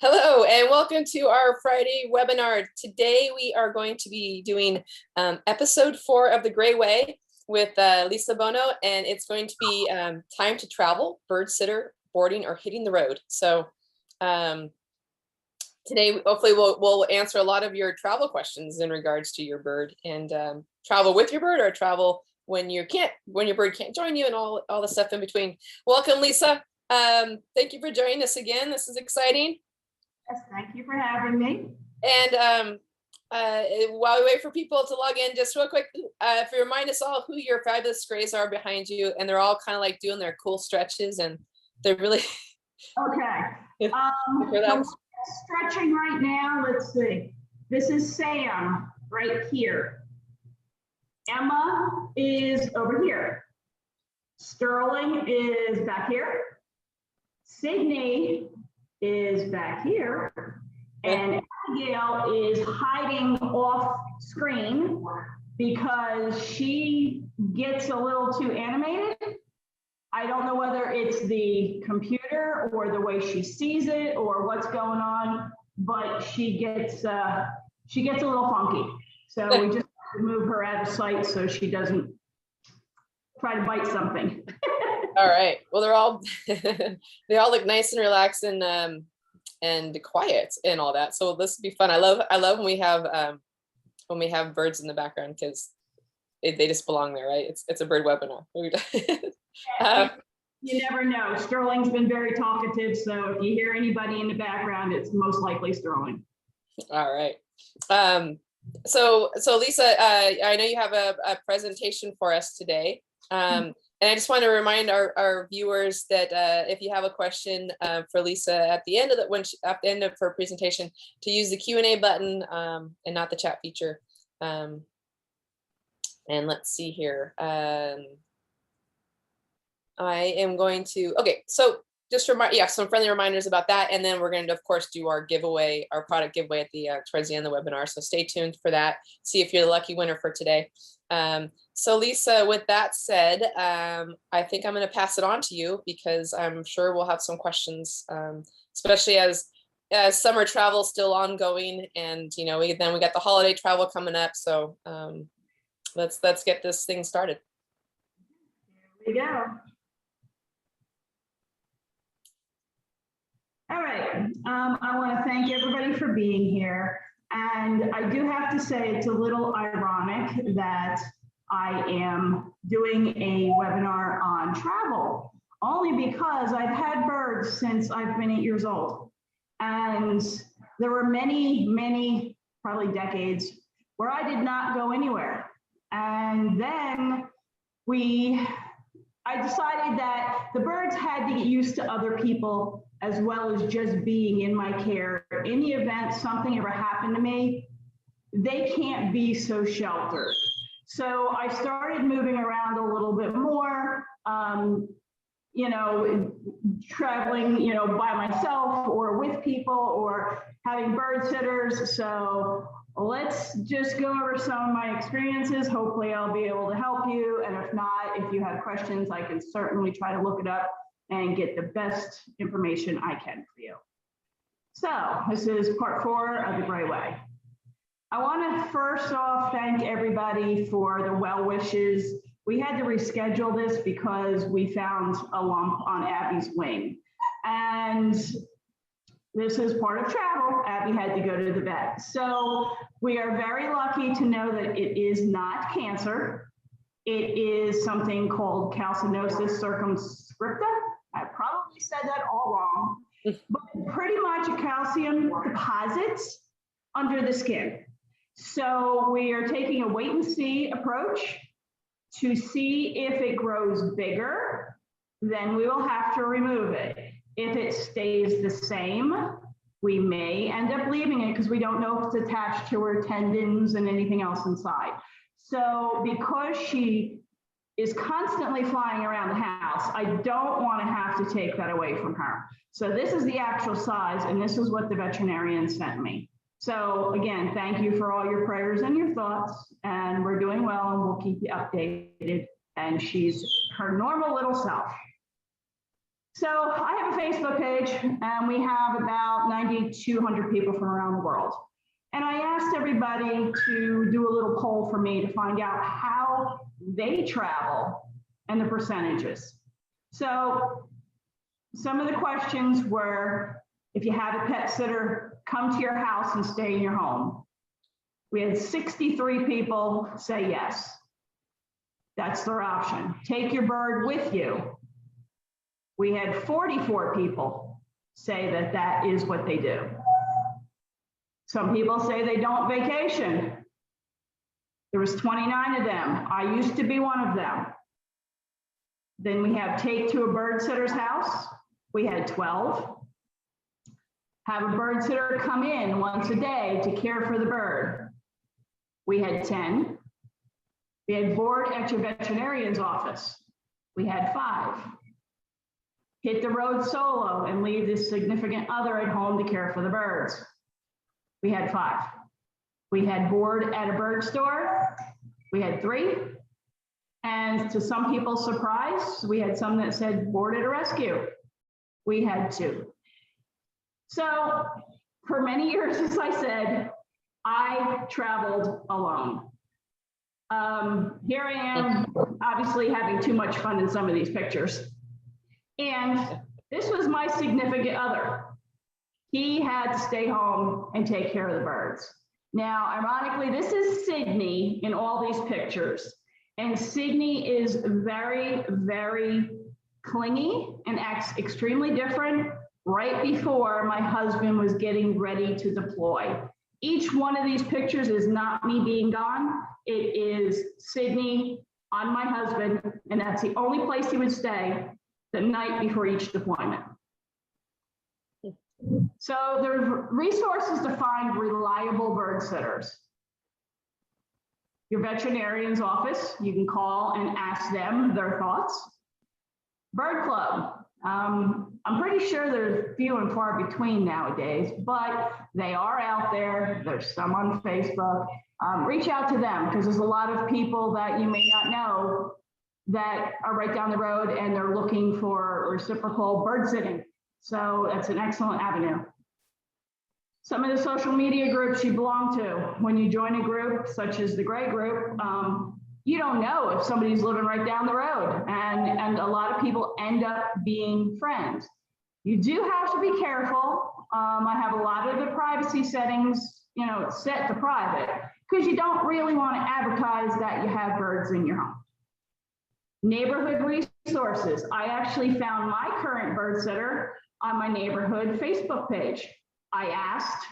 Hello and welcome to our Friday webinar. Today we are going to be doing episode 4 of The Grey Way with Lisa Bono, and it's going to be time to travel, bird sitter, boarding, or hitting the road. So today hopefully we'll answer a lot of your travel questions in regards to your bird, and travel with your bird or travel when your bird can't join you, and all the stuff in between. Welcome, Lisa. Thank you for joining us again. This is exciting. Yes, thank you for having me. And while we wait for people to log in, just real quick, if you remind us all who your fabulous grays are behind you, and they're all kind of like doing their cool stretches, and they're really okay. So stretching right now. Let's see. This is Sam right here. Emma is over here. Sterling is back here. Sydney is back here, and Abigail is hiding off screen because she gets a little too animated. I don't know whether it's the computer or the way she sees it or what's going on, but she gets a little funky. So we just have to move her out of sight so she doesn't try to bite something. All right. Well, they all look nice and relaxed and quiet and all that. So this will be fun. I love when we have birds in the background, because they just belong there, right? It's a bird webinar. You never know. Sterling's been very talkative, so if you hear anybody in the background, it's most likely Sterling. All right. So Lisa, I know you have a presentation for us today. And I just want to remind our viewers that if you have a question for Lisa at the end of her presentation, to use the Q&A button and not the chat feature. And let's see here. I am going to, okay, so just some friendly reminders about that, and then we're going to, of course, do our giveaway, our product giveaway at the towards the end of the webinar. So stay tuned for that. See if you're the lucky winner for today. So Lisa, with that said, I think I'm going to pass it on to you, because I'm sure we'll have some questions, especially as summer travel still ongoing, and we got the holiday travel coming up. So let's get this thing started. Here we go. All right. I want to thank everybody for being here. And I do have to say it's a little ironic that I am doing a webinar on travel, only because I've had birds since I've been 8 years old. And there were many, probably decades, where I did not go anywhere. And then I decided that the birds had to get used to other people as well as just being in my care. In the event something ever happened to me, they can't be so sheltered. So I started moving around a little bit more, traveling, by myself or with people or having bird sitters. So let's just go over some of my experiences. Hopefully I'll be able to help you. And if not, if you have questions, I can certainly try to look it up and get the best information I can for you. So this is part 4 of The Grey Way. I want to first off thank everybody for the well wishes. We had to reschedule this because we found a lump on Abby's wing. And this is part of travel. Abby had to go to the vet. So we are very lucky to know that it is not cancer. It is something called calcinosis circumscripta. I probably said that all wrong, but pretty much a calcium deposits under the skin. So we are taking a wait and see approach to see if it grows bigger, then we will have to remove it. If it stays the same, we may end up leaving it because we don't know if it's attached to her tendons and anything else inside. So because she is constantly flying around the house, I don't want to have to take that away from her. So this is the actual size, and this is what the veterinarian sent me. So again, thank you for all your prayers and your thoughts, and we're doing well, and we'll keep you updated. And she's her normal little self. So I have a Facebook page, and we have about 9,200 people from around the world. And I asked everybody to do a little poll for me to find out how they travel and the percentages. So some of the questions were, if you had a pet sitter come to your house and stay in your home. We had 63 people say yes. That's their option. Take your bird with you. We had 44 people say that that is what they do. Some people say they don't vacation. There was 29 of them. I used to be one of them. Then we have take to a bird sitter's house. We had 12. Have a bird sitter come in once a day to care for the bird. We had 10. We had board at your veterinarian's office. We had 5. Hit the road solo and leave the significant other at home to care for the birds. We had 5. We had board at a bird store. We had 3. And to some people's surprise, we had some that said board at a rescue. We had 2. So for many years, as I said, I traveled alone. Here I am, obviously having too much fun in some of these pictures. And this was my significant other. He had to stay home and take care of the birds. Now, ironically, this is Sydney in all these pictures. And Sydney is very, very clingy and acts extremely different right before my husband was getting ready to deploy. Each one of these pictures is not me being gone. It is Sydney on my husband, and that's the only place he would stay the night before each deployment. So there's resources to find reliable bird sitters. Your veterinarian's office, you can call and ask them their thoughts. Bird club, I'm pretty sure there's few and far between nowadays, but they are out there. There's some on Facebook. Reach out to them, because there's a lot of people that you may not know that are right down the road and they're looking for reciprocal bird sitting. So that's an excellent avenue. Some of the social media groups you belong to, when you join a group such as the Grey group, you don't know if somebody's living right down the road, and a lot of people end up being friends. You do have to be careful. I have a lot of the privacy settings, set to private, because you don't really want to advertise that you have birds in your home. Neighborhood resources. I actually found my current bird sitter on my neighborhood Facebook page. I asked,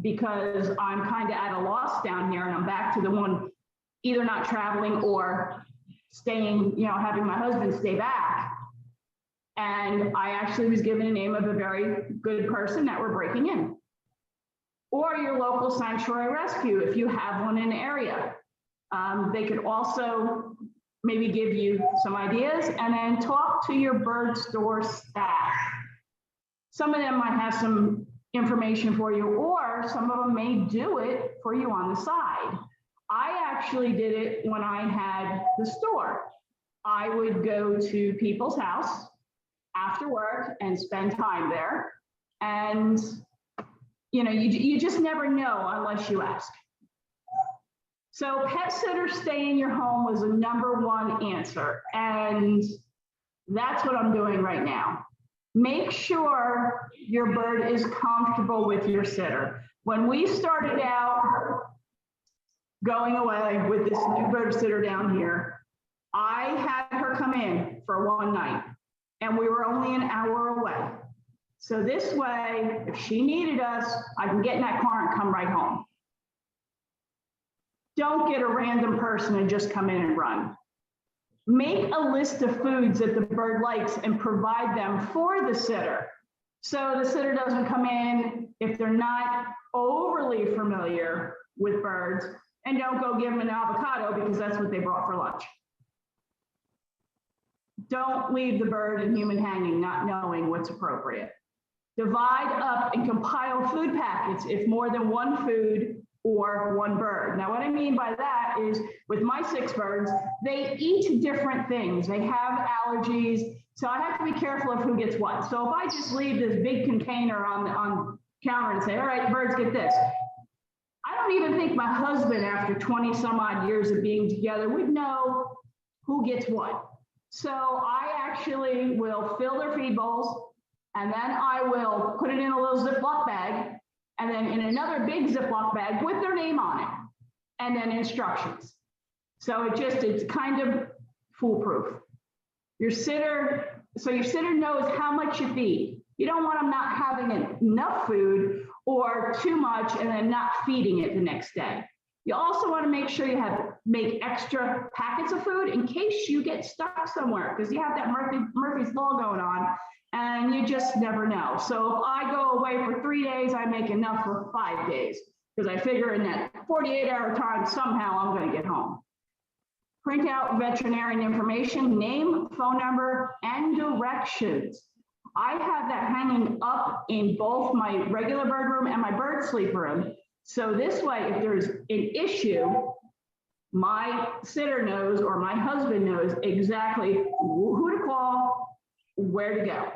because I'm kind of at a loss down here, and I'm back to the one either not traveling or staying, having my husband stay back. And I actually was given a name of a very good person that we're breaking in. Or your local sanctuary rescue, if you have one in the area. They could also maybe give you some ideas, and then talk to your bird store staff. Some of them might have some information for you, or some of them may do it for you on the side. I actually did it when I had the store. I would go to people's house after work and spend time there. And, you just never know unless you ask. So pet sitter stay in your home was a #1 answer. And that's what I'm doing right now. Make sure your bird is comfortable with your sitter. When we started out going away with this new bird sitter down here, I had her come in for one night, and we were only an hour away. So this way, if she needed us, I can get in that car and come right home. Don't get a random person and just come in and run. Make a list of foods that the bird likes and provide them for the sitter. So the sitter doesn't come in if they're not overly familiar with birds, and don't go give them an avocado because that's what they brought for lunch. Don't leave the bird and human hanging, not knowing what's appropriate. Divide up and compile food packets if more than one food or one bird. Now, what I mean by that is with my 6 birds, they eat different things. They have allergies, so I have to be careful of who gets what. So if I just leave this big container on the counter and say, all right, birds get this, I don't even think my husband, after 20 some odd years of being together, would know who gets what. So I actually will fill their feed bowls, and then I will put it in a little Ziploc bag, and then in another big Ziploc bag with their name on it, and then instructions. So it's kind of foolproof. Your sitter knows how much you feed. You don't want them not having enough food or too much and then not feeding it the next day. You also want to make sure you make extra packets of food in case you get stuck somewhere, because you have that Murphy's Law going on and you just never know. So if I go away for 3 days, I make enough for 5 days, because I figure in that 48-hour time, somehow I'm going to get home. Print out veterinarian information, name, phone number, and directions. I have that hanging up in both my regular bird room and my bird sleep room. So this way, if there's an issue, my sitter knows, or my husband knows exactly who to call, where to go.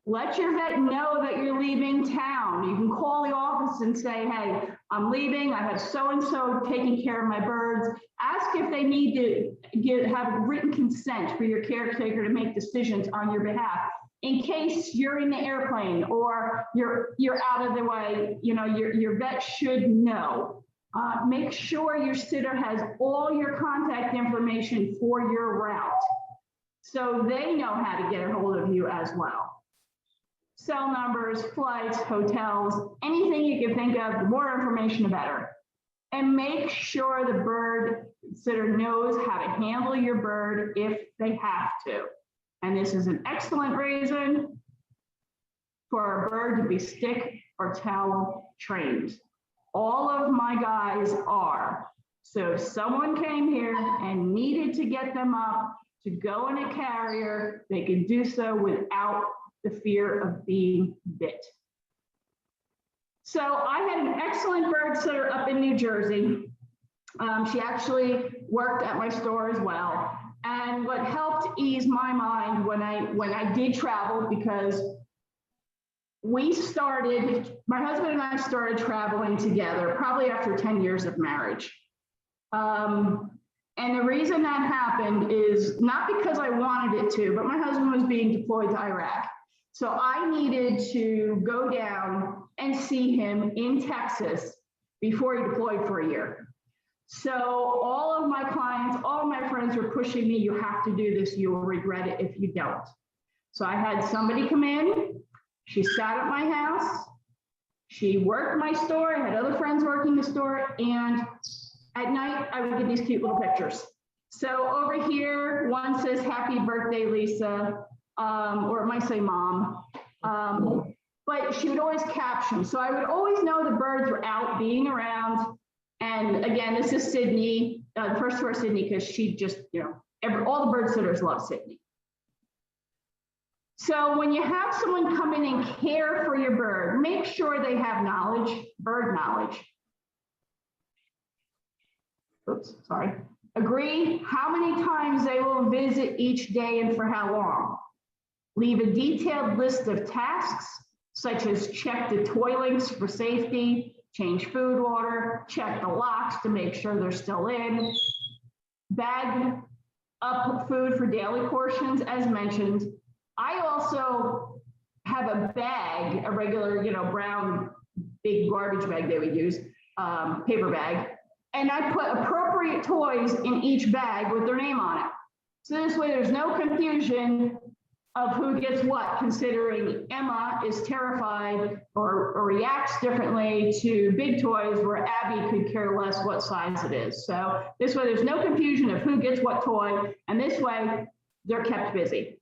Let your vet know that you're leaving town. You can call the office and say, hey, I'm leaving. I have so-and-so taking care of my birds. Ask if they need to have written consent for your caretaker to make decisions on your behalf. In case you're in the airplane or you're out of the way, your vet should know. Make sure your sitter has all your contact information for your route, so they know how to get a hold of you as well. Cell numbers, flights, hotels, anything you can think of, the more information, the better. And make sure the bird sitter knows how to handle your bird if they have to. And this is an excellent reason for a bird to be stick or towel trained. All of my guys are. So if someone came here and needed to get them up to go in a carrier, they can do so without the fear of being bit. So I had an excellent bird sitter up in New Jersey. She actually worked at my store as well. And what helped ease my mind when I did travel, because my husband and I started traveling together probably after 10 years of marriage. And the reason that happened is not because I wanted it to, but my husband was being deployed to Iraq. So I needed to go down and see him in Texas before he deployed for a year. So all of my clients, all of my friends were pushing me, you have to do this, you will regret it if you don't. So I had somebody come in, she sat at my house, she worked my store, I had other friends working the store, and at night I would get these cute little pictures. So over here, one says, happy birthday, Lisa, or it might say mom, but she would always caption. So I would always know the birds were out being around. And again, this is Sydney, the first to our Sydney, because she just, all the bird sitters love Sydney. So when you have someone come in and care for your bird, make sure they have knowledge, bird knowledge. Oops, sorry. Agree how many times they will visit each day and for how long. Leave a detailed list of tasks, such as check the toy links for safety, change food water, check the locks to make sure they're still in, bag up food for daily portions, as mentioned. I also have a bag, a regular, brown, big garbage bag they would use, paper bag, and I put appropriate toys in each bag with their name on it. So this way there's no confusion of who gets what, considering Emma is terrified or reacts differently to big toys where Abby could care less what size it is. So this way there's no confusion of who gets what toy, and this way they're kept busy.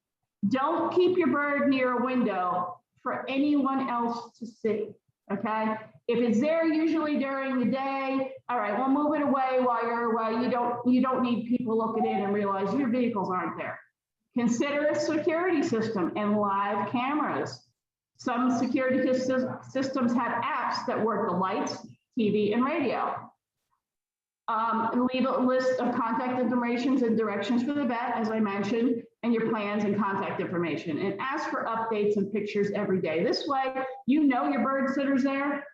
Don't keep your bird near a window for anyone else to see, okay? If it's there usually during the day, all right, we'll move it away while you're away. You don't need people looking in and realize your vehicles aren't there. Consider a security system and live cameras. Some security systems have apps that work the lights, TV, and radio. Leave a list of contact information and directions for the vet, as I mentioned, and your plans and contact information. And ask for updates and pictures every day. This way, you know your bird sitter's there.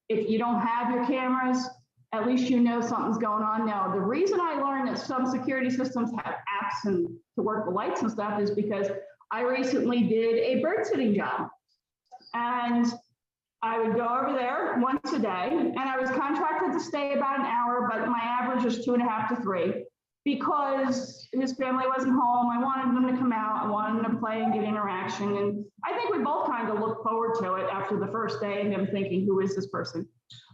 If you don't have your cameras, at least you know something's going on. Now, the reason I learned that some security systems have apps and to work the lights and stuff is because I recently did a bird sitting job. And I would go over there once a day, and I was contracted to stay about an hour, but my average was 2.5 to 3 because his family wasn't home. I wanted them to come out. I wanted them to play and get interaction. And I think we both kind of looked forward to it after the first day and him thinking, who is this person?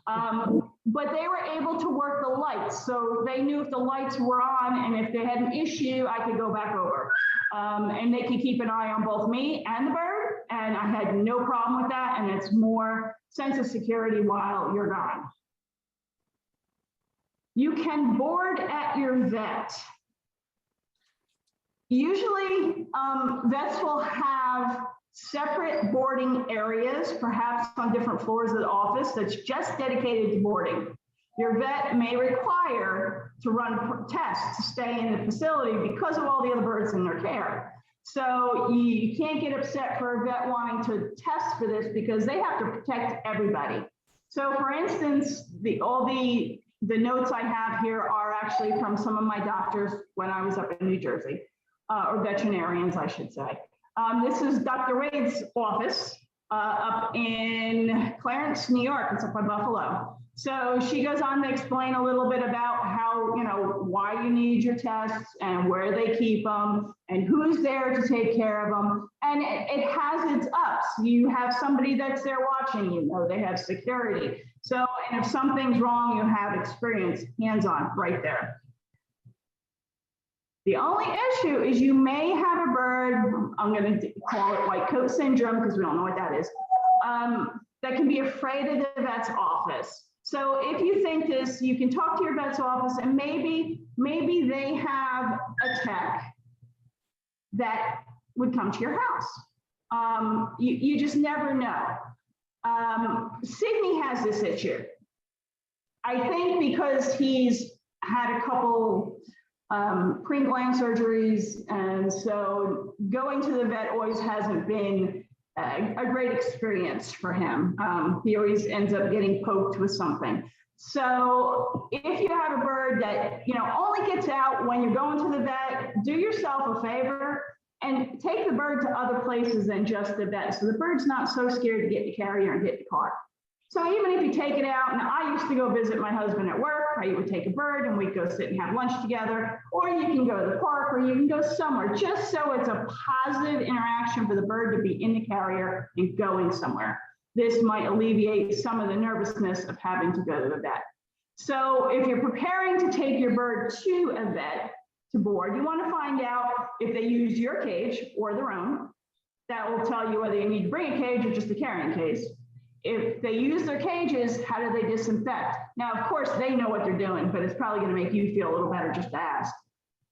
But they were able to work the lights. So they knew if the lights were on and if they had an issue, I could go back over. And they could keep an eye on both me and the bird. And I had no problem with that. And it's more sense of security while you're gone. You can board at your vet. Usually, vets will have separate boarding areas, perhaps on different floors of the office, that's just dedicated to boarding. Your vet may require to run tests to stay in the facility because of all the other birds in their care. So you can't get upset for a vet wanting to test for this because they have to protect everybody. So for instance, all the notes I have here are actually from some of my doctors when I was up in New Jersey, or veterinarians, I should say. This is Dr. Wade's office up in Clarence, New York. It's up by Buffalo. So she goes on to explain a little bit about how, why you need your tests and where they keep them and who's there to take care of them. And it has its ups. You have somebody that's there watching, they have security. So, and if something's wrong, you have experience hands-on right there. The only issue is you may have a bird, I'm going to call it white coat syndrome because we don't know what that is, that can be afraid of the vet's office. So if you think this, you can talk to your vet's office and maybe they have a tech that would come to your house. You just never know. Sydney has this issue. I think because he's had a couple pre-gland surgeries, and so going to the vet always hasn't been a great experience for him. He always ends up getting poked with something. So if you have a bird that only gets out when you're going to the vet, do yourself a favor and take the bird to other places than just the vet. So the bird's not so scared to get the carrier and get the car. So even if you take it out, and I used to go visit my husband at work, I would take a bird and we'd go sit and have lunch together, or you can go to the park, or you can go somewhere, just so it's a positive interaction for the bird to be in the carrier and going somewhere. This might alleviate some of the nervousness of having to go to the vet. So if you're preparing to take your bird to a vet to board, you want to find out if they use your cage or their own. That will tell you whether you need to bring a cage or just a carrying case. If they use their cages, how do they disinfect? Now, of course, they know what they're doing, but it's probably going to make you feel a little better just to ask.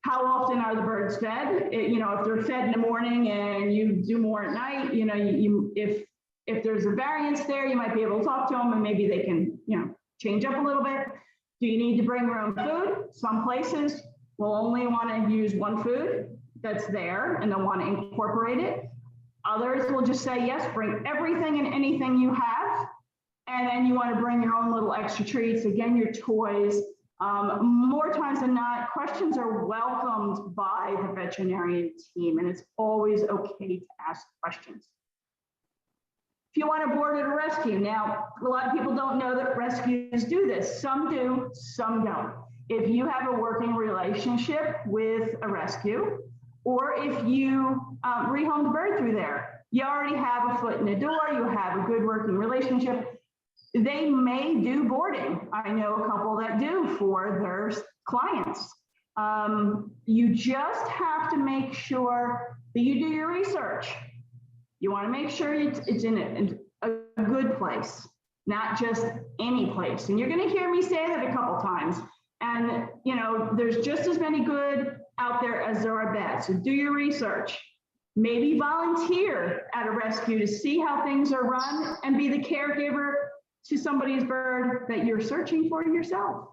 How often are the birds fed? If they're fed in the morning and you do more at night, if there's a variance there, you might be able to talk to them and maybe they can, change up a little bit. Do you need to bring your own food? Some places will only want to use one food that's there and they'll want to incorporate it. Others will just say, yes, bring everything and anything you have. And then you want to bring your own little extra treats, again, your toys. More times than not, questions are welcomed by the veterinarian team, and it's always okay to ask questions. If you want to board at a rescue, now, a lot of people don't know that rescues do this. Some do, some don't. If you have a working relationship with a rescue, or if you rehome the bird through there, you already have a foot in the door, you have a good working relationship, they may do boarding. I know a couple that do for their clients. You just have to make sure that you do your research. You want to make sure it's in a good place, not just any place. And you're going to hear me say that a couple times. And, there's just as many good out there as there are bad. So do your research. Maybe volunteer at a rescue to see how things are run and be the caregiver to somebody's bird that you're searching for yourself.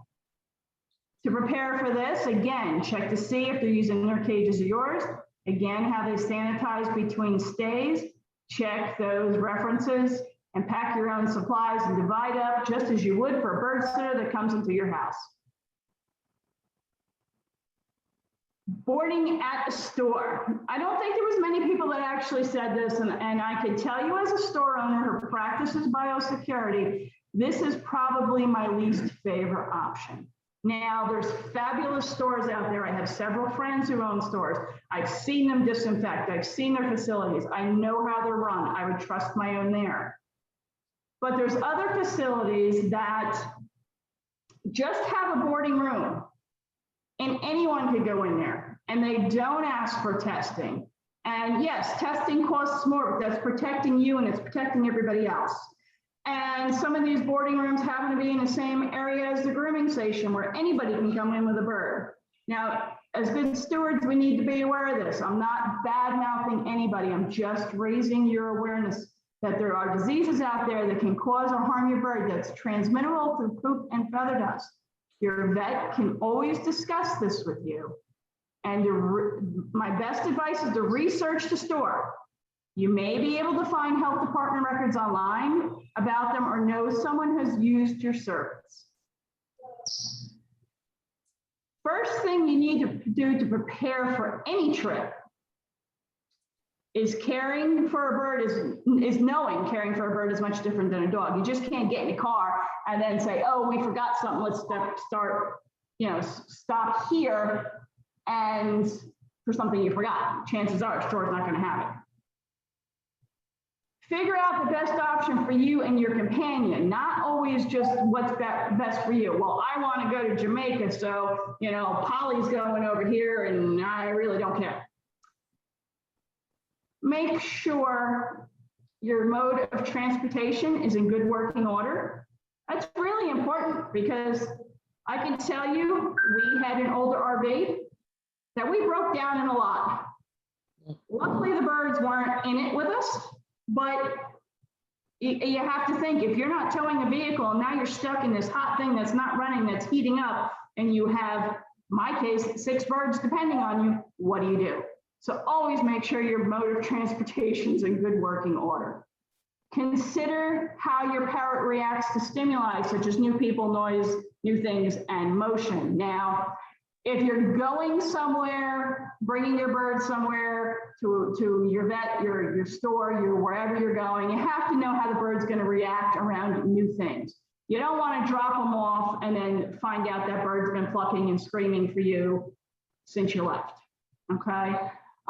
To prepare for this, again, check to see if they're using their cages or yours. Again, how they sanitize between stays. Check those references and pack your own supplies and divide up just as you would for a bird sitter that comes into your house. Boarding at a store. I don't think there was many people that actually said this, and I could tell you as a store owner who practices biosecurity, this is probably my least favorite option. Now, there's fabulous stores out there. I have several friends who own stores. I've seen them disinfect. I've seen their facilities. I know how they're run. I would trust my own there. But there's other facilities that just have a boarding room and anyone could go in there and they don't ask for testing. And yes, testing costs more, but that's protecting you and it's protecting everybody else. And some of these boarding rooms happen to be in the same area as the grooming station where anybody can come in with a bird. Now, as good stewards, we need to be aware of this. I'm not bad-mouthing anybody. I'm just raising your awareness that there are diseases out there that can cause or harm your bird that's transmittable through poop and feather dust. Your vet can always discuss this with you. And my best advice is to research the store. You may be able to find health department records online about them or know someone has used your service. First thing you need to do to prepare for any trip is caring for a bird is knowing caring for a bird is much different than a dog. You just can't get in a car and then say, oh, we forgot something, let's stop here and for something you forgot. Chances are a store's not going to have it. Figure out the best option for you and your companion, not always just what's best for you. Well, I want to go to Jamaica, so, Polly's going over here and I really don't care. Make sure your mode of transportation is in good working order. That's really important because I can tell you, we had an older RV that we broke down in a lot. Luckily, the birds weren't in it with us, but you have to think, if you're not towing a vehicle and now you're stuck in this hot thing that's not running, that's heating up, and you have, in my case, 6 birds depending on you, what do you do? So always make sure your mode of transportation is in good working order. Consider how your parrot reacts to stimuli, such as new people, noise, new things, and motion. Now, if you're going somewhere, bringing your bird somewhere to your vet, your store, wherever you're going, you have to know how the bird's going to react around new things. You don't want to drop them off and then find out that bird's been plucking and screaming for you since you left, okay?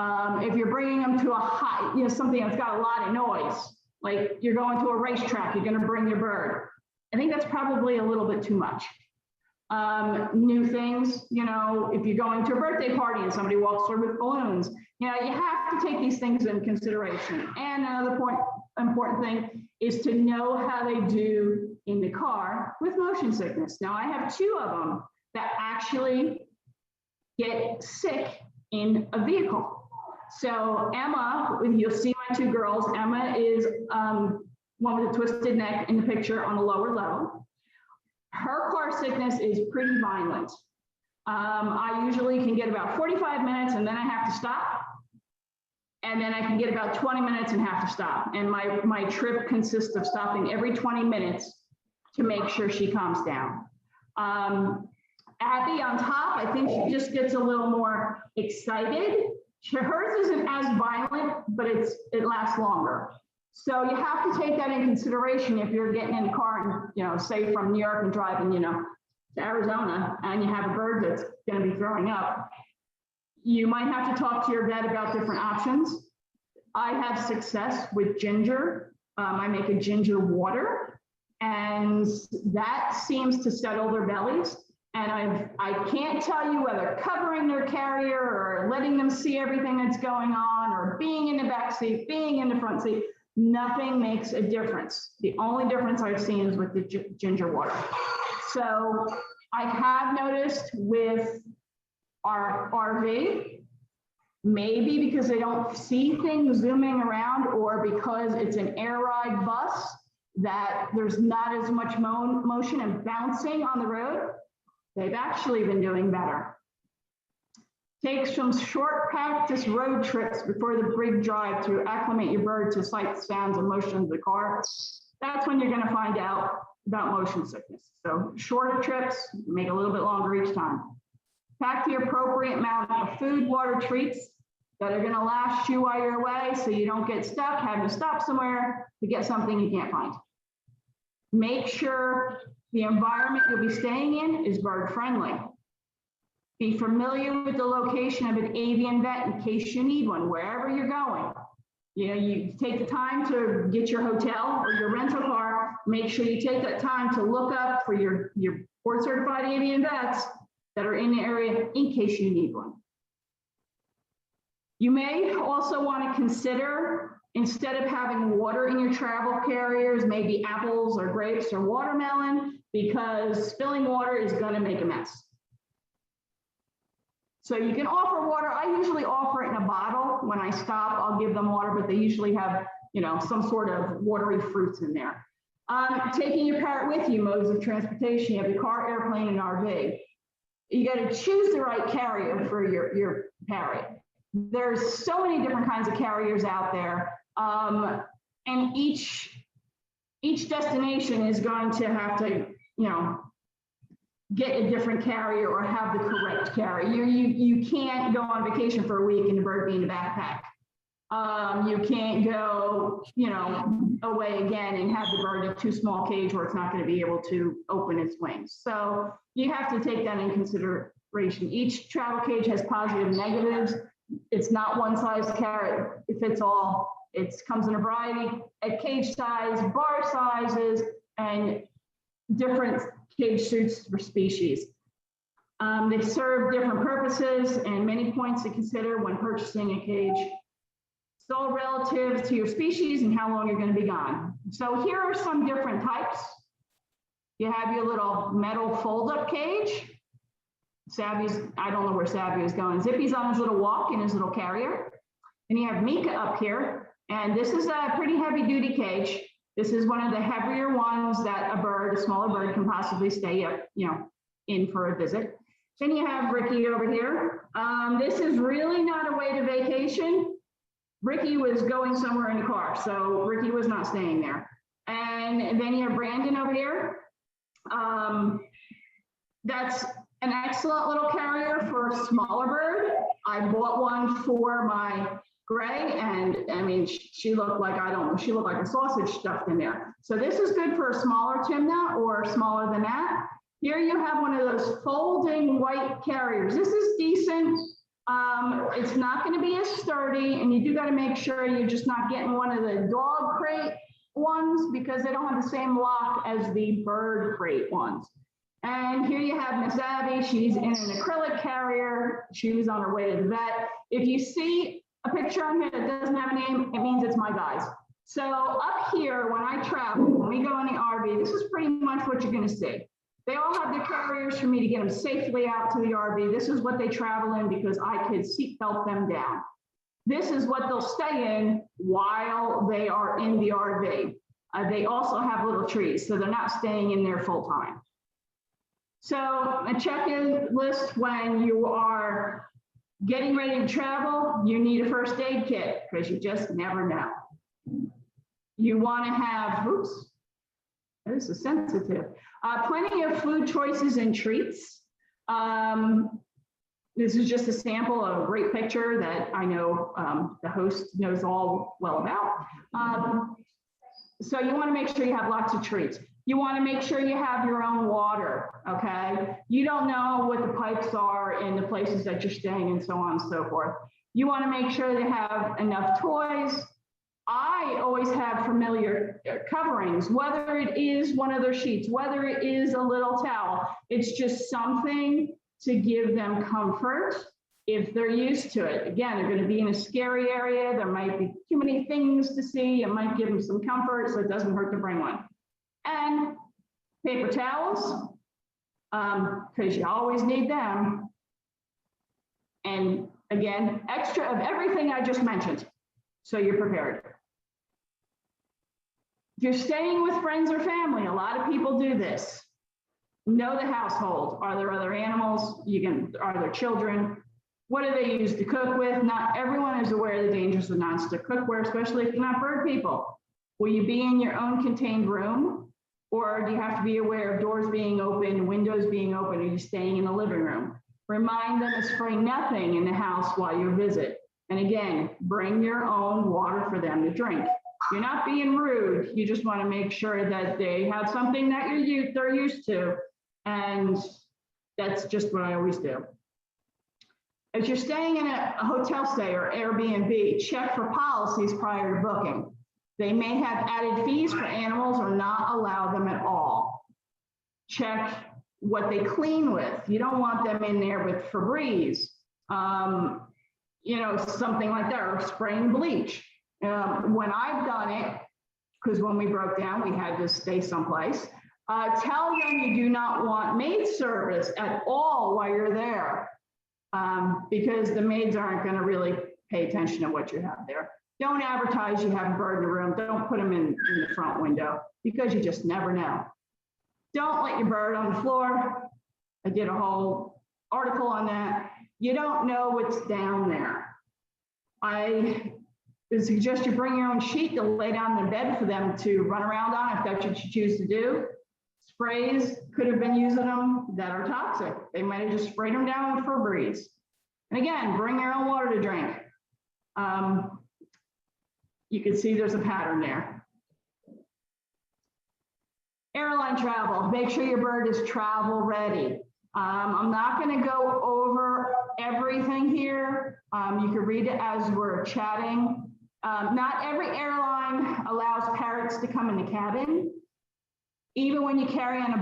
If you're bringing them to a high, something that's got a lot of noise, like you're going to a racetrack, you're going to bring your bird. I think that's probably a little bit too much. New things, if you're going to a birthday party and somebody walks through with balloons, you have to take these things into consideration. And another important thing is to know how they do in the car with motion sickness. Now, I have 2 of them that actually get sick in a vehicle. So Emma, you'll see my 2 girls. Emma is one with a twisted neck in the picture on a lower level. Her car sickness is pretty violent. I usually can get about 45 minutes and then I have to stop. And then I can get about 20 minutes and have to stop. And my trip consists of stopping every 20 minutes to make sure she calms down. Abby on top, I think she just gets a little more excited. Hers isn't as violent, but it lasts longer. So you have to take that in consideration if you're getting in a car and, say from New York and driving, to Arizona, and you have a bird that's going to be throwing up. You might have to talk to your vet about different options. I have success with ginger. I make a ginger water, and that seems to settle their bellies. And I can't tell you whether covering their carrier or letting them see everything that's going on or being in the back seat, being in the front seat, nothing makes a difference. The only difference I've seen is with the ginger water. So I have noticed with our RV, Maybe because they don't see things zooming around, or because it's an air ride bus that there's not as much motion and bouncing on the road, they've actually been doing better. Take some short practice road trips before the big drive to acclimate your bird to sights, sounds, and motion of the car. That's when you're going to find out about motion sickness. So shorter trips, make a little bit longer each time. Pack the appropriate amount of food, water, treats that are going to last you while you're away, so you don't get stuck having to stop somewhere to get something you can't find. Make sure the environment you'll be staying in is bird friendly. Be familiar with the location of an avian vet in case you need one, wherever you're going. You know, you take the time to get your hotel or your rental car, make sure you take that time to look up for your board certified avian vets that are in the area in case you need one. You may also want to consider, instead of having water in your travel carriers, maybe apples or grapes or watermelon, because spilling water is going to make a mess. So you can offer water. I usually offer it in a bottle. When I stop, I'll give them water, but they usually have, you know, some sort of watery fruits in there. Taking your parrot with you, modes of transportation. You have your car, airplane, and RV. You got to choose the right carrier for your parrot. There's so many different kinds of carriers out there, and each destination is going to have to, you know, get a different carrier or have the correct carrier. You can't go on vacation for a week and the bird be in a backpack. You can't go, you know, away again and have the bird in a too small cage where it's not going to be able to open its wings. So you have to take that in consideration. Each travel cage has positives and negatives. It's not one size carrot fits all. It comes in a variety at cage size, bar sizes, and different cage suits for species. They serve different purposes and many points to consider when purchasing a cage. It's all relative to your species and how long you're going to be gone. So here are some different types. You have your little metal fold-up cage. Savvy's, I don't know where Savvy is going. Zippy's on his little walk in his little carrier. And you have Mika up here. And this is a pretty heavy duty cage. This is one of the heavier ones that a smaller bird can possibly stay up, you know, in for a visit. Then you have Ricky over here. This is really not a way to vacation. Ricky was going somewhere in the car, so Ricky was not staying there. And then you have Brandon over here. That's an excellent little carrier for a smaller bird. I bought one for my gray, and I mean, she looked like, I don't know, she looked like a sausage stuffed in there. So this is good for a smaller Timneh or smaller than that. Here you have one of those folding white carriers. This is decent. It's not going to be as sturdy, and you do got to make sure you're just not getting one of the dog crate ones because they don't have the same lock as the bird crate ones. And here you have Miss Abby. She's in an acrylic carrier. She was on her way to the vet. If you see a picture on here that doesn't have a name, it means it's my guys. So up here, when I travel, when we go in the RV, this is pretty much what you're going to see. They all have the carriers for me to get them safely out to the RV. This is what they travel in because I could seatbelt them down. This is what they'll stay in while they are in the RV. They also have little trees, so they're not staying in there full time. So a check-in list when you are getting ready to travel, you need a first aid kit because you just never know. You want to have, oops, this is sensitive, plenty of food choices and treats. This is just a sample of a great picture that I know the host knows all well about. So you want to make sure you have lots of treats. You want to make sure you have your own water, okay? You don't know what the pipes are in the places that you're staying and so on and so forth. You want to make sure they have enough toys. I always have familiar coverings, whether it is one of their sheets, whether it is a little towel. It's just something to give them comfort if they're used to it. Again, they're going to be in a scary area. There might be too many things to see. It might give them some comfort, so it doesn't hurt to bring one. And paper towels, because you always need them. And Again, extra of everything I just mentioned, so you're prepared. If you're staying with friends or family, a lot of people do this. Know the household. Are there other animals? Are there children? What do they use to cook with? Not everyone is aware of the dangers of nonstick cookware, especially if you're not bird people. Will you be in your own contained room? Or do you have to be aware of doors being open, windows being open? Are you staying in the living room? Remind them to spray nothing in the house while you visit. And again, bring your own water for them to drink. You're not being rude. You just want to make sure that they have something that they're used to. And that's just what I always do. If you're staying in a hotel stay or Airbnb, check for policies prior to booking. They may have added fees for animals or not allow them at all. Check what they clean with. You don't want them in there with Febreze, something like that, or spraying bleach. When I've done it, because when we broke down, we had to stay someplace, tell them you do not want maid service at all while you're there, because the maids aren't going to really pay attention to what you have there. Don't advertise you have a bird in the room. Don't put them in the front window, because you just never know. Don't let your bird on the floor. I did a whole article on that. You don't know what's down there. I would suggest you bring your own sheet to lay down in the bed for them to run around on if that's what you choose to do. Sprays could have been using them that are toxic. They might have just sprayed them down with Febreze. And again, bring your own water to drink. You can see there's a pattern there. Airline travel, make sure your bird is travel ready. I'm not going to go over everything here. You can read it as we're chatting. Not every airline allows parrots to come in the cabin. Even when you carry on a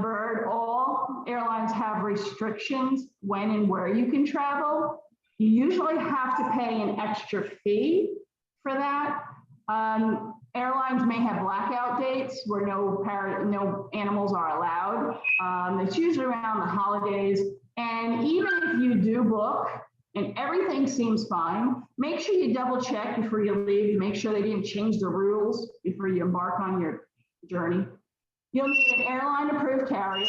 bird, all airlines have restrictions when and where you can travel. You usually have to pay an extra fee for that. Airlines may have blackout dates where no animals are allowed. It's usually around the holidays. And even if you do book and everything seems fine, make sure you double check before you leave to make sure they didn't change the rules before you embark on your journey. You'll need an airline approved carrier.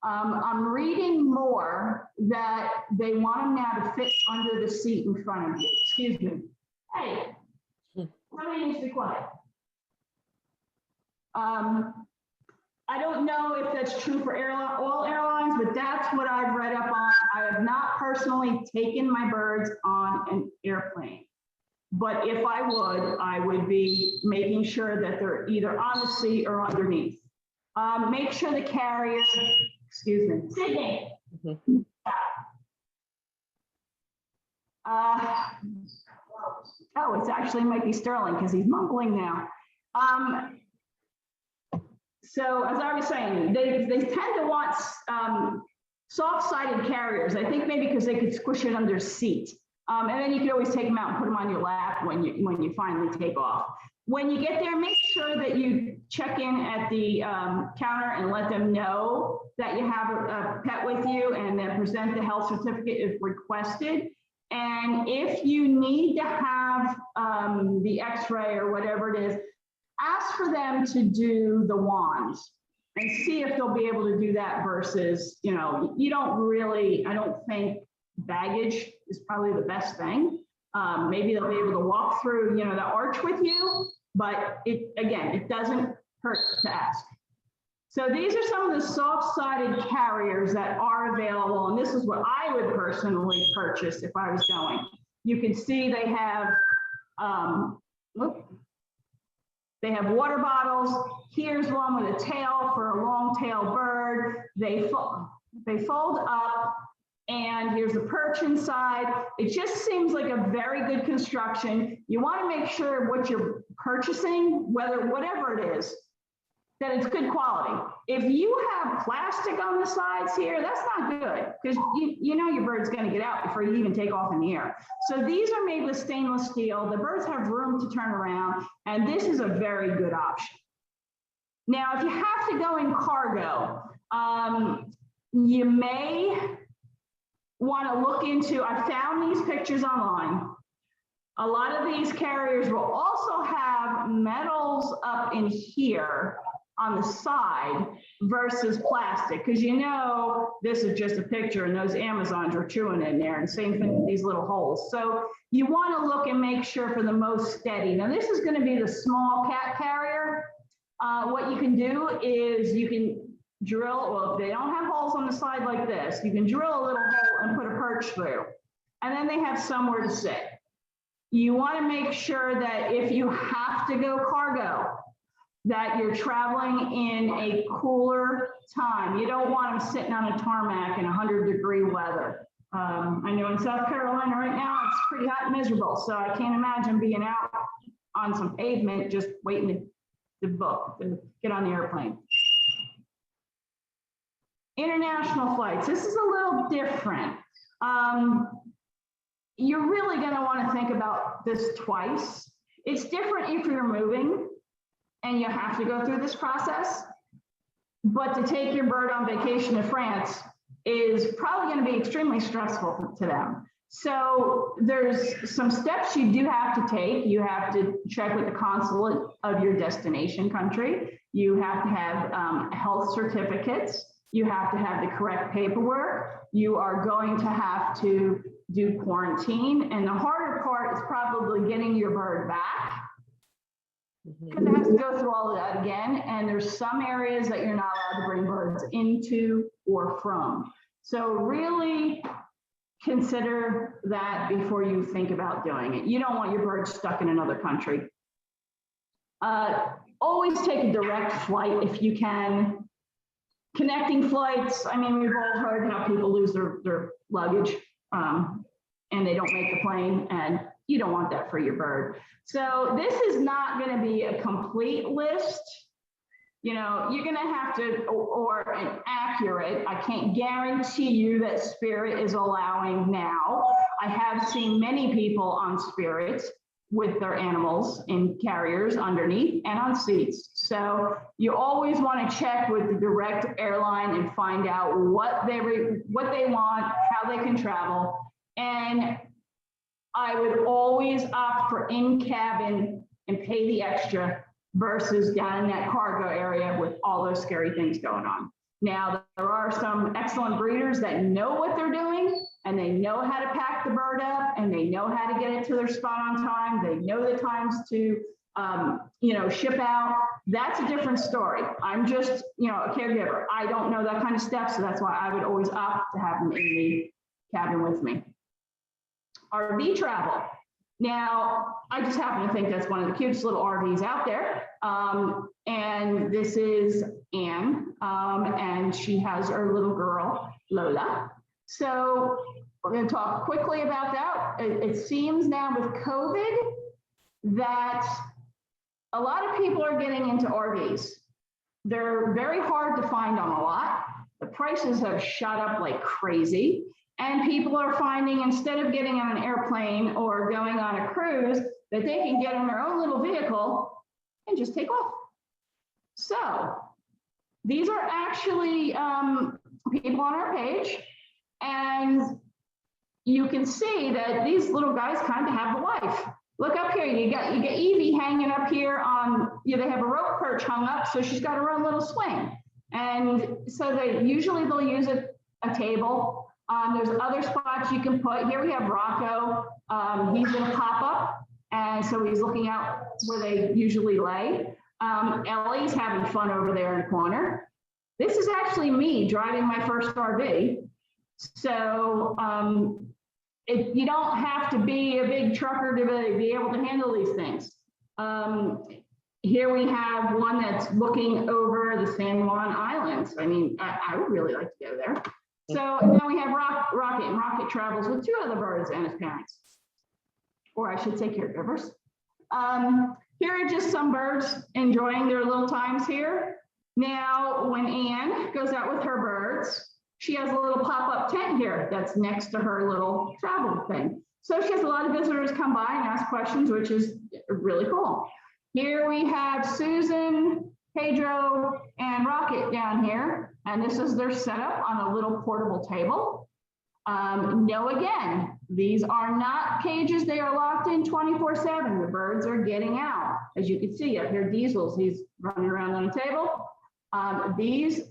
I'm reading more that they want them now to fit under the seat in front of you. Excuse me. Hey, somebody needs to be quiet. I don't know if that's true for all airlines, but that's what I've read up on. I have not personally taken my birds on an airplane. But if I would be making sure that they're either on the seat or underneath. Make sure the carrier, excuse me, Sydney. It's actually might be Sterling because he's mumbling now. So as I was saying, they tend to want soft-sided carriers. I think maybe because they could squish it under seat. And then you could always take them out and put them on your lap when you finally take off. When you get there, make sure that you check in at the counter and let them know that you have a pet with you, and then present the health certificate if requested. And if you need to have the x-ray or whatever it is, ask for them to do the wands and see if they'll be able to do that versus, you don't really, I don't think baggage is probably the best thing. Maybe they'll be able to walk through, the arch with you, but it doesn't hurt to ask. So these are some of the soft-sided carriers that are available, and this is what I would personally purchase if I was going. You can see they have, they have water bottles. Here's one with a tail for a long-tailed bird. They fold up, and here's the perch inside. It just seems like a very good construction. You want to make sure what you're purchasing, whatever it is, that it's good quality. If you have plastic on the sides here, that's not good, because you know your bird's going to get out before you even take off in the air. So these are made with stainless steel. The birds have room to turn around, and this is a very good option. Now, if you have to go in cargo, you may want to look into, I found these pictures online. A lot of these carriers will also have metals up in here on the side versus plastic, because you know this is just a picture and those Amazons are chewing in there, and same thing with these little holes. So you want to look and make sure for the most steady. Now this is going to be the small cat carrier. What you can do is you can drill, well, if they don't have holes on the side like this, you can drill a little hole and put a perch through, and then they have somewhere to sit. You want to make sure that if you have to go cargo, that you're traveling in a cooler time. You don't want them sitting on a tarmac in 100-degree weather. I know in South Carolina right now, it's pretty hot and miserable, so I can't imagine being out on some pavement just waiting to get on the airplane. International flights, this is a little different. You're really going to want to think about this twice. It's different if you're moving and you have to go through this process, but to take your bird on vacation to France is probably going to be extremely stressful to them. So there's some steps you do have to take. You have to check with the consulate of your destination country. You have to have health certificates. You have to have the correct paperwork. You are going to have to do quarantine. And the harder part is probably getting your bird back, because it has to go through all of that again. And there's some areas that you're not allowed to bring birds into or from. So really consider that before you think about doing it. You don't want your bird stuck in another country. Always take a direct flight if you can. Connecting flights, I mean, we've all heard how people lose their luggage and they don't make the plane, and you don't want that for your bird. So this is not going to be a complete list. You know, you're going to have to, or an accurate, I can't guarantee you that Spirit is allowing now. I have seen many people on Spirit with their animals in carriers underneath and on seats. So you always want to check with the direct airline and find out what they want, how they can travel. And I would always opt for in-cabin and pay the extra versus down in that cargo area with all those scary things going on. Now, there are some excellent breeders that know what they're doing, and they know how to pack the bird up, and they know how to get it to their spot on time. They know the times to, ship out. That's a different story. I'm just, a caregiver. I don't know that kind of stuff, so that's why I would always opt to have them in the cabin with me. RV travel. Now, I just happen to think that's one of the cutest little RVs out there. And this is Anne, and she has her little girl, Lola. So we're going to talk quickly about that. It seems now with COVID that a lot of people are getting into RVs. They're very hard to find on a lot. The prices have shot up like crazy. And people are finding, instead of getting on an airplane or going on a cruise, that they can get in their own little vehicle and just take off. So these are actually people on our page, and you can see that these little guys kind of have a life. Look up here, you get Evie hanging up here on, they have a rope perch hung up, so she's got her own little swing. And so they'll use a table. There's other spots you can put. Here we have Rocco. He's in a pop-up, and so he's looking out where they usually lay. Ellie's having fun over there in the corner. This is actually me driving my first RV. So you don't have to be a big trucker to be able to handle these things. Here we have one that's looking over the San Juan Islands. I mean, I would really like to go there. So now we have Rocket, and Rocket travels with two other birds and his parents, or I should say caregivers. Here are just some birds enjoying their little times here. Now, when Anne goes out with her birds, she has a little pop-up tent here that's next to her little travel thing. So she has a lot of visitors come by and ask questions, which is really cool. Here we have Susan, Pedro, and Rocket down here. And this is their setup on a little portable table. No, again, these are not cages. They are locked in 24/7. The birds are getting out. As you can see up here, Diesel's, he's running around on the table. These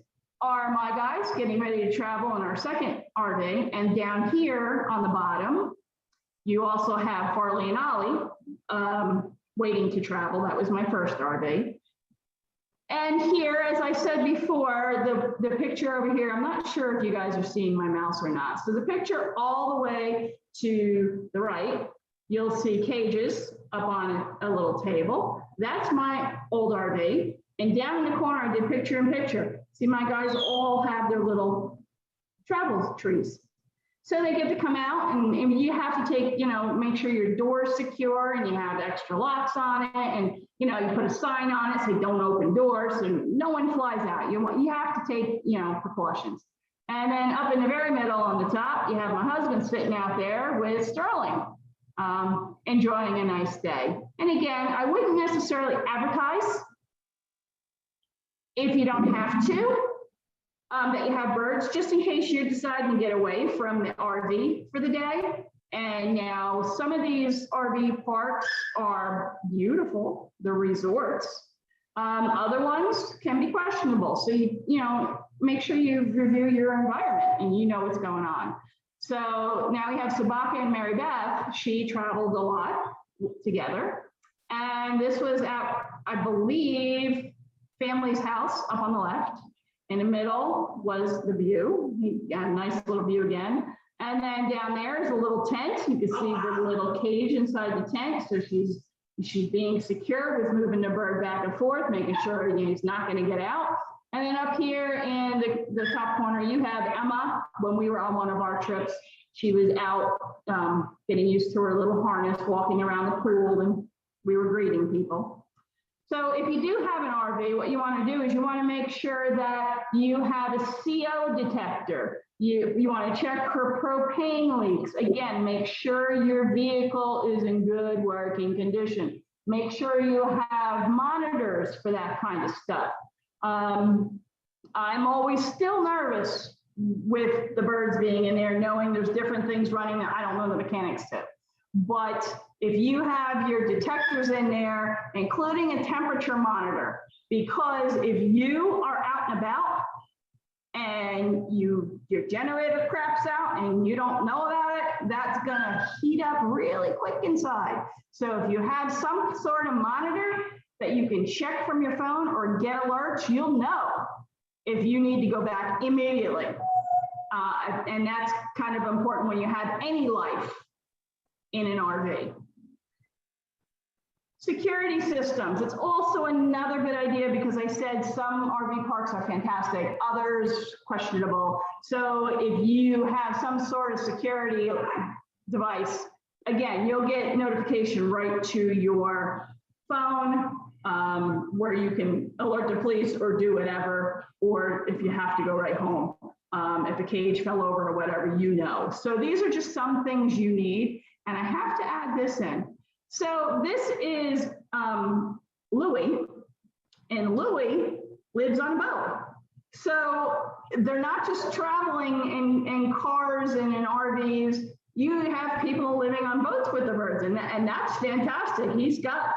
are my guys getting ready to travel in our second RV. And down here on the bottom, you also have Farley and Ollie waiting to travel. That was my first RV. And here, as I said before, the picture over here, I'm not sure if you guys are seeing my mouse or not. So the picture all the way to the right, you'll see cages up on a little table. That's my old RV. And down in the corner, I did picture in picture. See, my guys all have their little travel trees. So they get to come out and you have to take, make sure your door's secure and you have extra locks on it. And, you put a sign on it, say don't open doors, so no one flies out. You have to take, precautions. And then up in the very middle on the top, you have my husband sitting out there with Sterling, enjoying a nice day. And again, I wouldn't necessarily advertise if you don't have to. That you have birds, just in case you decide to get away from the RV for the day. And now some of these RV parks are beautiful, the resorts. Other ones can be questionable. So you make sure you review your environment and you know what's going on. So now we have Sabaka and Mary Beth. She traveled a lot together. And this was at, I believe, family's house up on the left. In the middle was the view. You got a nice little view again. And then down there is a little tent. You can see the little cage inside the tent. So she's being secure with moving the bird back and forth, making sure he's not going to get out. And then up here in the top corner, you have Emma. When we were on one of our trips, she was out getting used to her little harness, walking around the pool, and we were greeting people. So if you do have an RV, what you want to do is you want to make sure that you have a CO detector. You want to check for propane leaks. Again, make sure your vehicle is in good working condition. Make sure you have monitors for that kind of stuff. I'm always still nervous with the birds being in there, knowing there's different things running that I don't know the mechanics to. But if you have your detectors in there, including a temperature monitor, because if you are out and about and your generator craps out and you don't know about it, that's gonna heat up really quick inside. So if you have some sort of monitor that you can check from your phone or get alerts, you'll know if you need to go back immediately. And that's kind of important when you have any life in an RV. Security systems, it's also another good idea because I said some RV parks are fantastic, others questionable. So if you have some sort of security device, again, you'll get notification right to your phone where you can alert the police or do whatever, or if you have to go right home, if the cage fell over or whatever, So these are just some things you need. And I have to add this in. So this is Louie, and Louie lives on a boat. So they're not just traveling in cars and in RVs. You have people living on boats with the birds, and that's fantastic. He's got a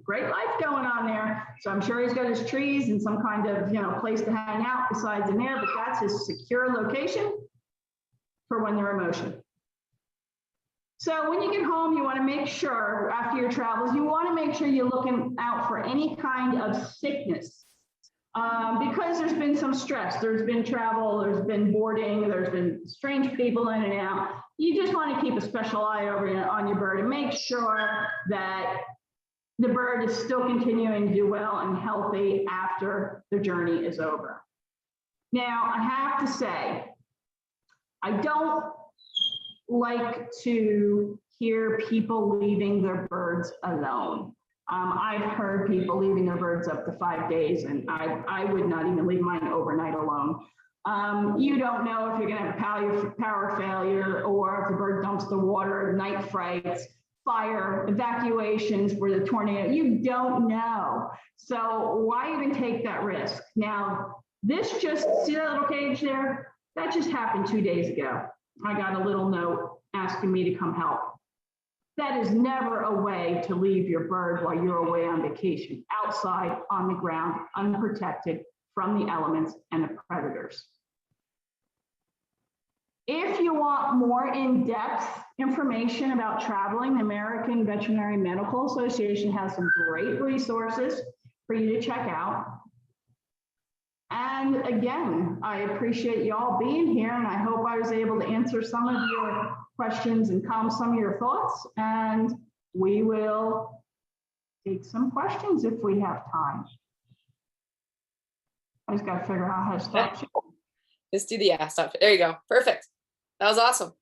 great life going on there. So I'm sure he's got his trees and some kind of place to hang out besides in there, but that's his secure location for when they're in motion. So when you get home, you want to make sure after your travels, you want to make sure you're looking out for any kind of sickness because there's been some stress. There's been travel, there's been boarding, there's been strange people in and out. You just want to keep a special eye on your bird and make sure that the bird is still continuing to do well and healthy after the journey is over. Now, I have to say, I don't like to hear people leaving their birds alone. I've heard people leaving their birds up to 5 days, and I would not even leave mine overnight alone. You don't know if you're gonna have a power failure or if the bird dumps the water, night frights, fire, evacuations for the tornado. You don't know. So why even take that risk? Now, see that little cage there? That just happened 2 days ago. I got a little note asking me to come help. That is never a way to leave your bird while you're away on vacation, outside on the ground, unprotected from the elements and the predators. If you want more in-depth information about traveling, the American Veterinary Medical Association has some great resources for you to check out. And again, I appreciate y'all being here, and I hope I was able to answer some of your questions and calm some of your thoughts. And we will take some questions if we have time. I just got to figure out how to stop. Just do the stop. There you go. Perfect. That was awesome.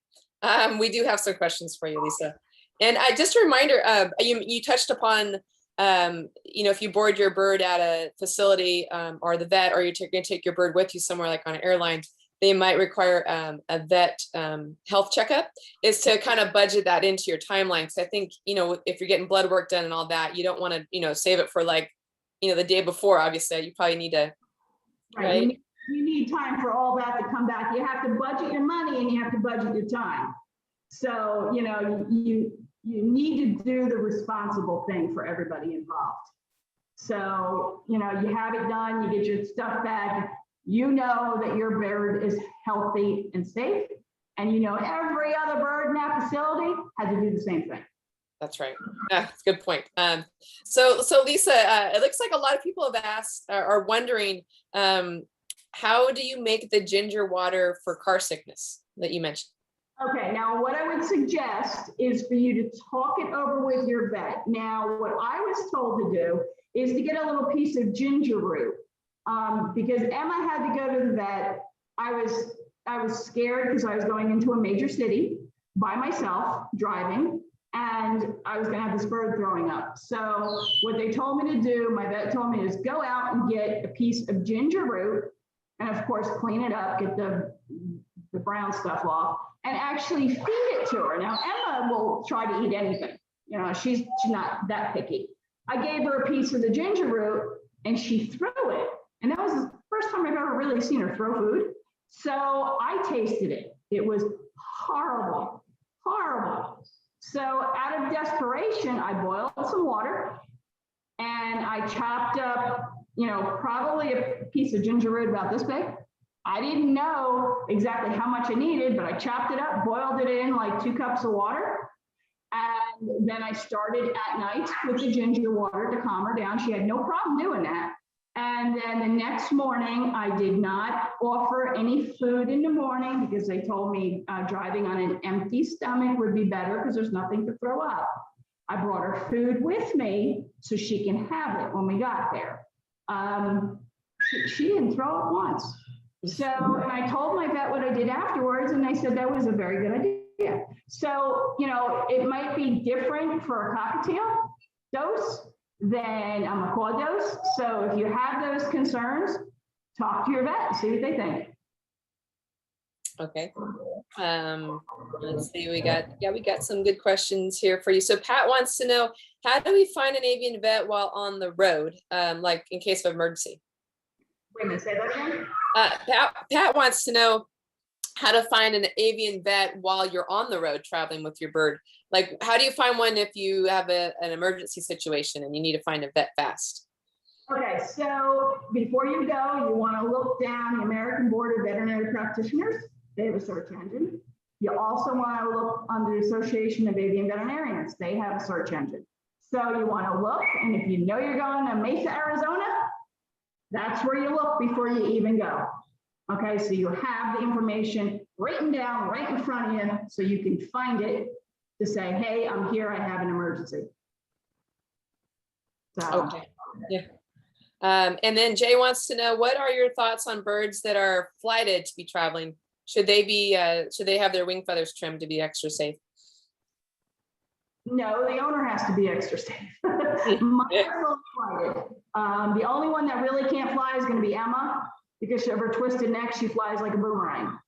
We do have some questions for you, Lisa. And just a reminder, you touched upon, if you board your bird at a facility or the vet, or you're going to take your bird with you somewhere like on an airline, they might require a vet health checkup, is to kind of budget that into your timeline. So I think, if you're getting blood work done and all that, you don't want to, save it for like, the day before. Obviously, you probably need to, right? You need time for all that to come back. You have to budget your money and you have to budget your time. So, you need to do the responsible thing for everybody involved. So, you have it done, you get your stuff back, you know that your bird is healthy and safe, and every other bird in that facility has to do the same thing. That's right. That's a good point. So Lisa, it looks like a lot of people have asked, are wondering, how do you make the ginger water for car sickness that you mentioned? Okay, now what I would suggest is for you to talk it over with your vet. Now, what I was told to do is to get a little piece of ginger root. Because Emma had to go to the vet. I was scared because I was going into a major city by myself, driving, and I was gonna have this bird throwing up. So what they told me to do, my vet told me, is go out and get a piece of ginger root, and of course, clean it up, get the brown stuff off, and actually feed it to her. Now, Emma will try to eat anything. She's not that picky. I gave her a piece of the ginger root and she threw it. And that was the first time I've ever really seen her throw food. So I tasted it. It was horrible, horrible. So out of desperation, I boiled some water and I chopped up, probably a piece of ginger root about this big. I didn't know exactly how much I needed, but I chopped it up, boiled it in like 2 cups of water. And then I started at night with the ginger water to calm her down. She had no problem doing that. And then the next morning, I did not offer any food in the morning because they told me driving on an empty stomach would be better because there's nothing to throw up. I brought her food with me so she can have it when we got there. She didn't throw up once. So, and I told my vet what I did afterwards, and they said that was a very good idea. So, it might be different for a cockatiel dose than a macaw dose. So if you have those concerns, talk to your vet and see what they think. Okay. Let's see, we got some good questions here for you. So Pat wants to know, how do we find an avian vet while on the road, like in case of emergency? Wait a minute, say that again? Pat wants to know how to find an avian vet while you're on the road traveling with your bird. Like, how do you find one if you have an emergency situation and you need to find a vet fast? Okay, so before you go, you want to look down the American Board of Veterinary Practitioners. They have a search engine. You also want to look under the Association of Avian Veterinarians. They have a search engine. So you want to look, and if you know you're going to Mesa, Arizona, that's where you look before you even go. Okay, so you have the information written down right in front of you so you can find it to say, hey, I'm here, I have an emergency. So, okay, yeah. And then Jay wants to know, what are your thoughts on birds that are flighted to be traveling? Should they have their wing feathers trimmed to be extra safe? No, the owner has to be extra safe. Mine are flighted. The only one that really can't fly is going to be Emma, because of her twisted neck, she flies like a boomerang.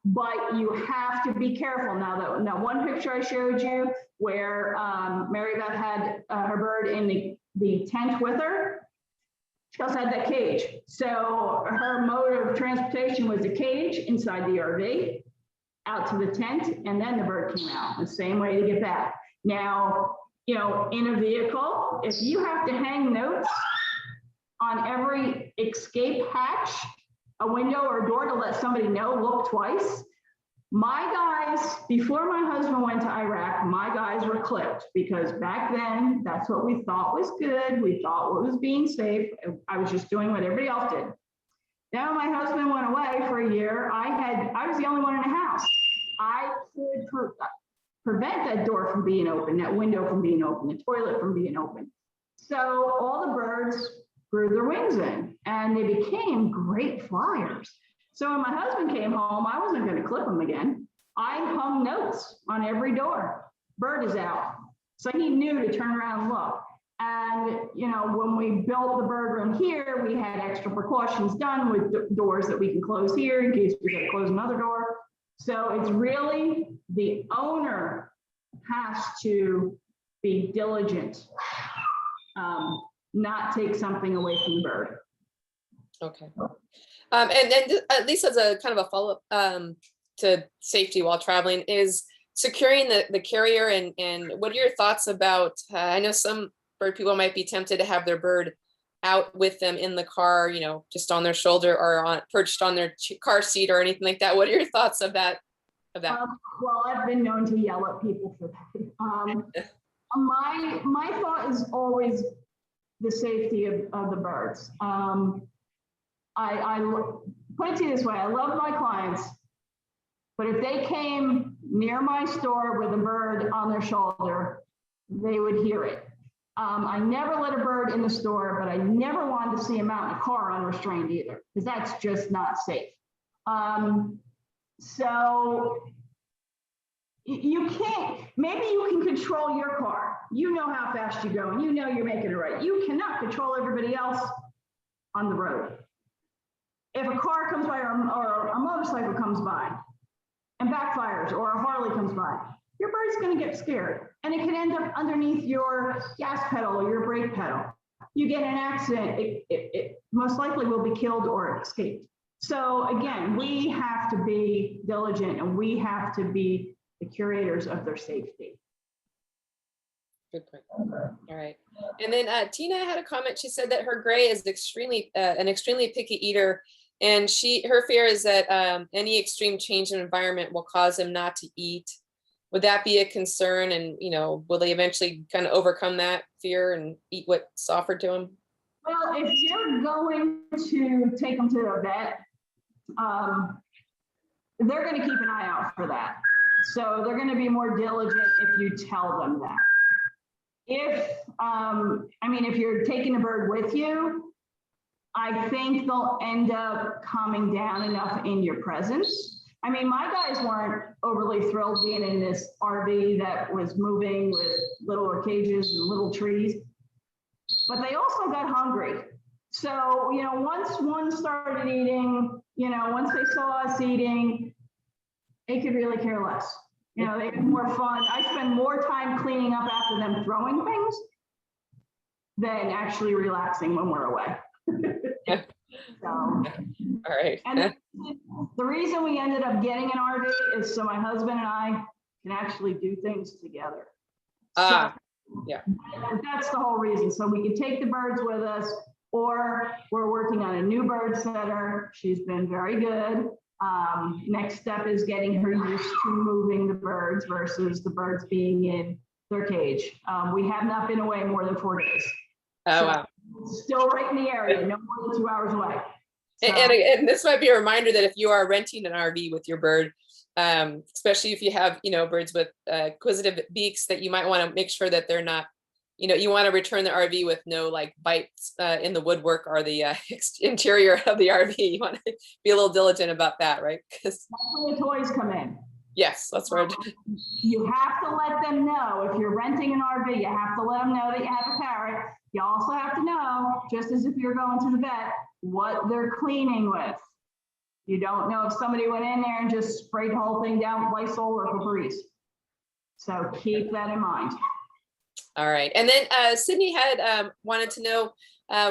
But you have to be careful. Now one picture I showed you where Mary Beth had her bird in the tent with her, she also had that cage. So her mode of transportation was a cage inside the RV. out to the tent, and then the bird came out. The same way to get back. Now, you know, in a vehicle, if you have to hang notes on every escape hatch, a window or a door to let somebody know, look twice. My guys, before my husband went to Iraq, my guys were clipped because back then, that's what we thought was good. We thought what was being safe. I was just doing what everybody else did. Then when my husband went away for a year, I was the only one in the house. I could prevent that door from being open, that window from being open, the toilet from being open. So all the birds grew their wings in and they became great flyers. So when my husband came home, I wasn't going to clip them again. I hung notes on every door. Bird is out. So he knew to turn around and look. And, you know, when we built the bird room here, we had extra precautions done with doors that we can close here in case we got to close another door. So it's really the owner has to be diligent, not take something away from the bird. Okay. And then at least as a kind of a follow-up to safety while traveling is securing the carrier, and what are your thoughts about, I know some bird people might be tempted to have their bird out with them in the car, you know, just on their shoulder or perched on their car seat or anything like that. What are your thoughts of that? Well, I've been known to yell at people for that. My thought is always the safety of the birds. I put it to you this way, I love my clients, but if they came near my store with a bird on their shoulder, they would hear it. I never let a bird in the store, but I never wanted to see him out in a car unrestrained either, because that's just not safe. So you can't, maybe you can control your car. You know how fast you go and you know you're making it right. You cannot control everybody else on the road. If a car comes by or a motorcycle comes by and backfires, or a Harley comes by, your bird's going to get scared and it can end up underneath your gas pedal or your brake pedal. You get an accident, it most likely will be killed or escaped. So again, we have to be diligent and we have to be the curators of their safety. Good point. All right. And then Tina had a comment. She said that her gray is an extremely picky eater, and her fear is that any extreme change in environment will cause him not to eat. Would that be a concern? And, you know, will they eventually kind of overcome that fear and eat what's offered to him? Well, if you're going to take them to a vet, they're going to keep an eye out for that. So they're going to be more diligent if you tell them that. If you're taking a bird with you, I think they'll end up calming down enough in your presence. I mean, my guys weren't overly thrilled being in this RV that was moving with little cages and little trees, but they also got hungry. So, you know, once one started eating, you know, once they saw us eating, they could really care less. You know, they had more fun. I spend more time cleaning up after them throwing things than actually relaxing when we're away. So, all right. And the reason we ended up getting an RV is so my husband and I can actually do things together. Yeah. That's the whole reason. So we can take the birds with us, or we're working on a new bird setter. She's been very good. Next step is getting her used to moving the birds versus the birds being in their cage. We have not been away more than 4 days. Oh, so wow. Still right in the area, no more than 2 hours away. So. And this might be a reminder that if you are renting an RV with your bird, especially if you have, you know, birds with acquisitive beaks, that you might want to make sure that they're not, you know, you want to return the RV with no like bites in the woodwork or the interior of the RV. You want to be a little diligent about that, right? Because that's when the toys come in. Yes, that's right. You have to let them know if you're renting an RV, you have to let them know that you have a parrot. You also have to know, just as if you're going to the vet, what they're cleaning with. You don't know if somebody went in there and just sprayed the whole thing down with Lysol or Febreze. So keep that in mind. All right. And then Sydney had wanted to know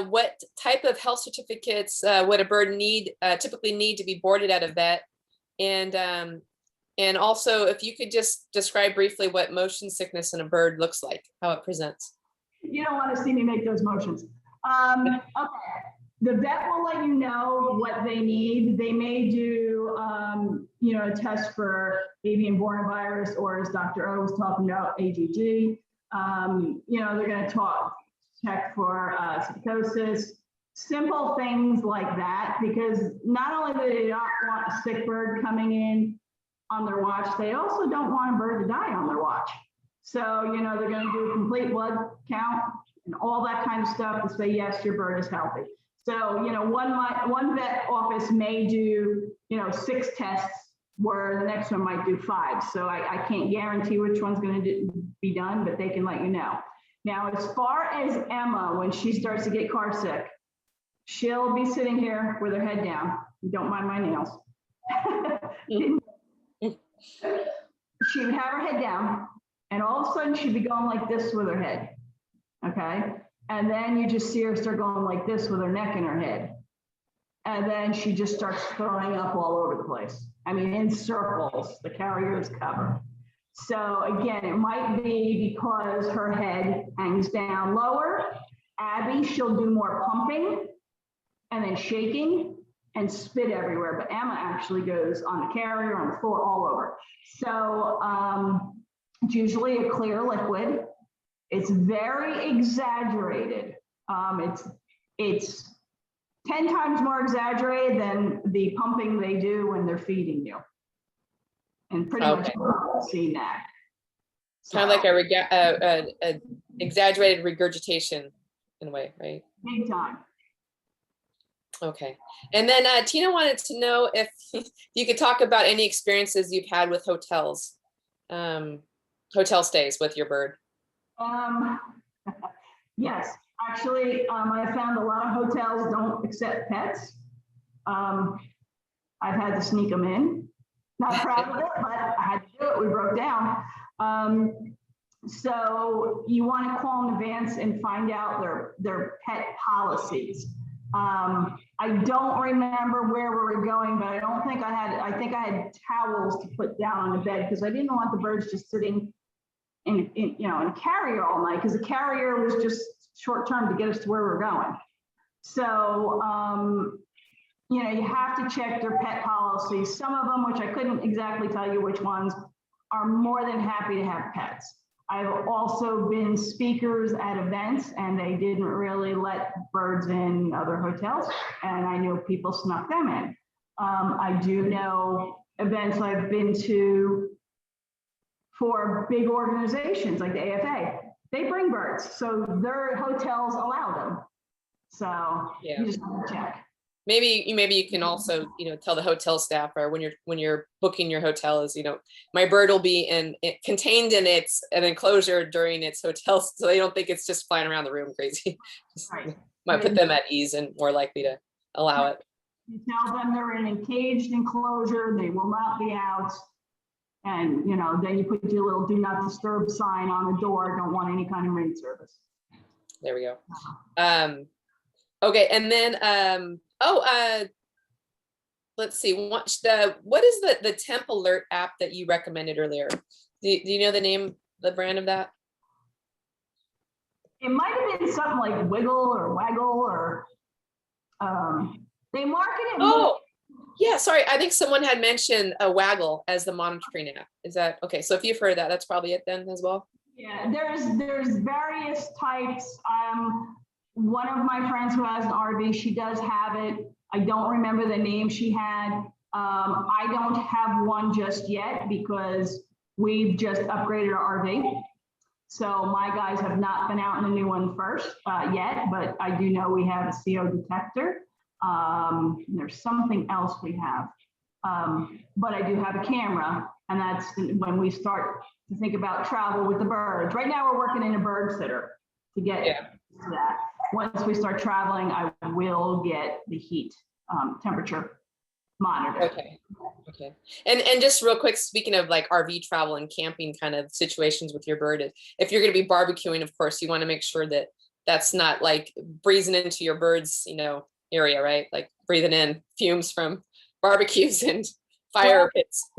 what type of health certificates would a bird typically need to be boarded at a vet, and And also, if you could just describe briefly what motion sickness in a bird looks like, how it presents. You don't want to see me make those motions. Okay. The vet will let you know what they need. They may do, a test for avian virus, or as Dr. O was talking about, AGG. They're going to check for psychosis, simple things like that, because not only do they not want a sick bird coming in on their watch, they also don't want a bird to die on their watch. So, they're going to do a complete blood count and all that kind of stuff to say, yes, your bird is healthy. So, one vet office may do, 6 tests, where the next one might do 5. So I can't guarantee which one's going to be done, but they can let you know. Now, as far as Emma, when she starts to get car sick, she'll be sitting here with her head down. Don't mind my nails. She would have her head down, and all of a sudden she'd be going like this with her head. Okay. And then you just see her start going like this with her neck and her head. And then she just starts throwing up all over the place. I mean, in circles, the carrier is covered. So again, it might be because her head hangs down lower. Abby, she'll do more pumping and then shaking and spit everywhere. But Emma actually goes on the carrier, on the floor, all over. So it's usually a clear liquid. It's very exaggerated. It's 10 times more exaggerated than the pumping they do when they're feeding you. And pretty much seen that. So, kind of like a exaggerated regurgitation in a way, right? Big time. Okay. And then Tina wanted to know if you could talk about any experiences you've had with hotels, hotel stays with your bird. Yes, actually, I found a lot of hotels don't accept pets. I've had to sneak them in. Not proud of it, but I had to do it. We broke down. So you want to call in advance and find out their pet policies. I don't remember where we were going, but I think I had towels to put down on the bed because I didn't want the birds just sitting in a carrier all night, because the carrier was just short term to get us to where we're going. So, you have to check their pet policies. Some of them, which I couldn't exactly tell you which ones, are more than happy to have pets. I've also been speakers at events, and they didn't really let birds in other hotels, and I know people snuck them in. I do know events I've been to for big organizations like the AFA, they bring birds, so their hotels allow them. So you just have to check. Maybe you can also, tell the hotel staff, or when you're booking your hotel, is, my bird will be contained in an enclosure during its hotel, so they don't think it's just flying around the room crazy. Right. Might put them at ease and more likely to allow it. You tell them they're in an encaged enclosure, they will not be out. And, then you put your little do not disturb sign on the door, don't want any kind of rain service. There we go. Okay, and then, let's see, what is the temp alert app that you recommended earlier? Do you know the name, the brand of that? It might have been something like Wiggle or Waggle, or they market it. Oh, yeah, sorry. I think someone had mentioned a Waggle as the monitoring app. Is that okay? So if you've heard of that, that's probably it then as well. Yeah, there's various types. One of my friends who has an RV, she does have it. I don't remember the name she had. I don't have one just yet because we've just upgraded our RV. So my guys have not been out in the new one first yet, but I do know we have a CO detector. There's something else we have, but I do have a camera, and that's when we start to think about travel with the birds. Right now we're working in a bird sitter to get to that. Once we start traveling, I will get the heat temperature monitor. Okay. And just real quick, speaking of like RV travel and camping kind of situations with your bird, if you're going to be barbecuing, of course, you want to make sure that that's not like breezing into your bird's, area, right? Like breathing in fumes from barbecues and fire pits.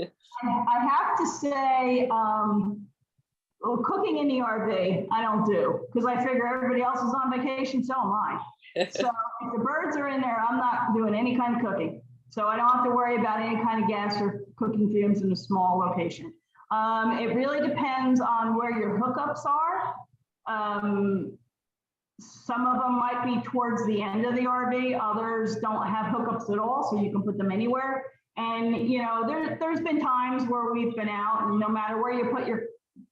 I have to say, well, cooking in the RV, I don't do, because I figure everybody else is on vacation, so am I. So if the birds are in there, I'm not doing any kind of cooking. So I don't have to worry about any kind of gas or cooking fumes in a small location. It really depends on where your hookups are. Some of them might be towards the end of the RV, others don't have hookups at all, so you can put them anywhere. And you know, there's been times where we've been out, and no matter where you put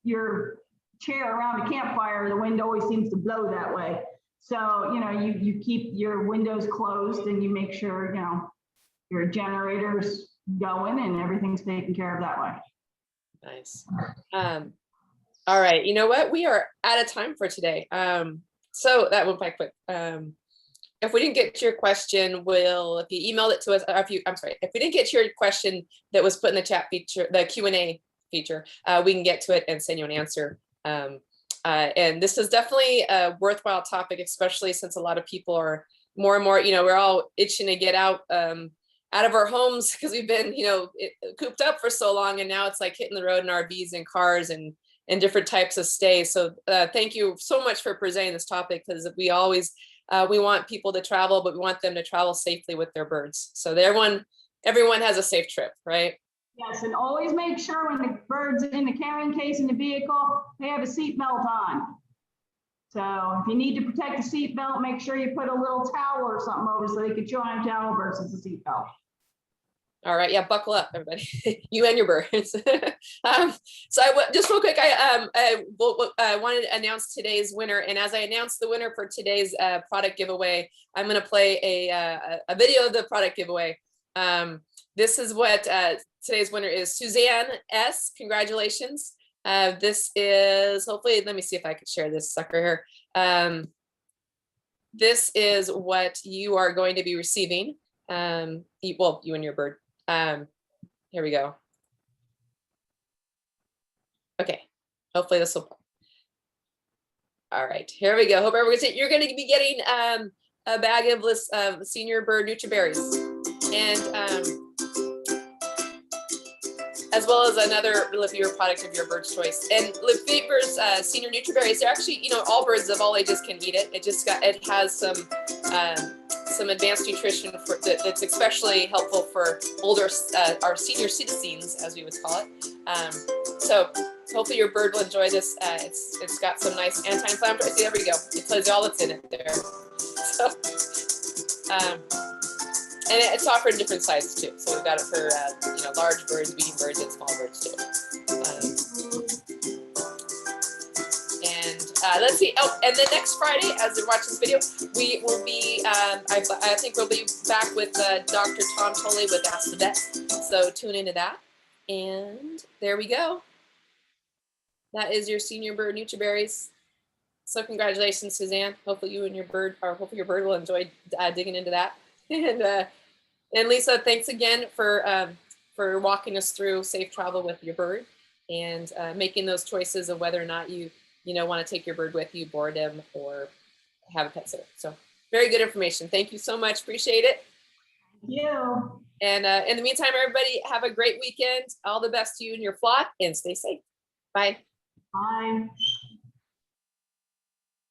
your chair around a campfire, the wind always seems to blow that way. So, you know, you keep your windows closed and you make sure, you know, your generator's going and everything's taken care of that way. Nice. All right, you know what? We are out of time for today. So that went by quick. If we didn't get to your question, if you emailed it to us, if we didn't get to your question that was put in the chat feature, the Q&A feature, we can get to it and send you an answer. And this is definitely a worthwhile topic, especially since a lot of people are more and more, you know, we're all itching to get out of our homes because we've been, you know, cooped up for so long, and now it's like hitting the road in RVs and cars and different types of stays. So thank you so much for presenting this topic, because we always we want people to travel, but we want them to travel safely with their birds, so that everyone has a safe trip, right? Yes, and always make sure when the bird's in the carrying case in the vehicle, they have a seat belt on. So if you need to protect the seat belt, make sure you put a little towel or something over so they can chew on a towel versus a seat belt. All right, yeah, buckle up, everybody, you and your birds. So just real quick, I wanted to announce today's winner, and as I announce the winner for today's product giveaway, I'm going to play a video of the product giveaway. This is what today's winner is. Suzanne S. Congratulations. This is, hopefully, let me see if I can share this sucker here. This is what you are going to be receiving. Well, you and your bird. Here we go. Okay, hopefully this will. All right, here we go. Hope everyone's, you're going to be getting a bag of senior bird NutriBerries, and as well as another Lafeber product of your bird's choice. And Lafeber's senior NutriBerries, they're actually, you know, all birds of all ages can eat it. It has some advanced nutrition that's especially helpful for older, our senior citizens, as we would call it. So hopefully your bird will enjoy this. It's got some nice anti-inflammatory. See, there we go. It tells you all that's in it there. So, and it's offered in different sizes too. So we've got it for you know, large birds, medium birds, and small birds too. Let's see. Oh, and then next Friday, as you're watching this video, we will be. I think we'll be back with Dr. Tom Tolley with Ask the Vet. So tune into that. And there we go. That is your senior bird NutriBerries. So congratulations, Suzanne. Hopefully you and your bird, or hopefully your bird will enjoy digging into that. And Lisa, thanks again for walking us through safe travel with your bird and making those choices of whether or not you want to take your bird with you, board them, or have a pet sitter. So very good information. Thank you so much. Appreciate it. Thank you. And in the meantime, everybody, have a great weekend. All the best to you and your flock, and stay safe. Bye. Bye.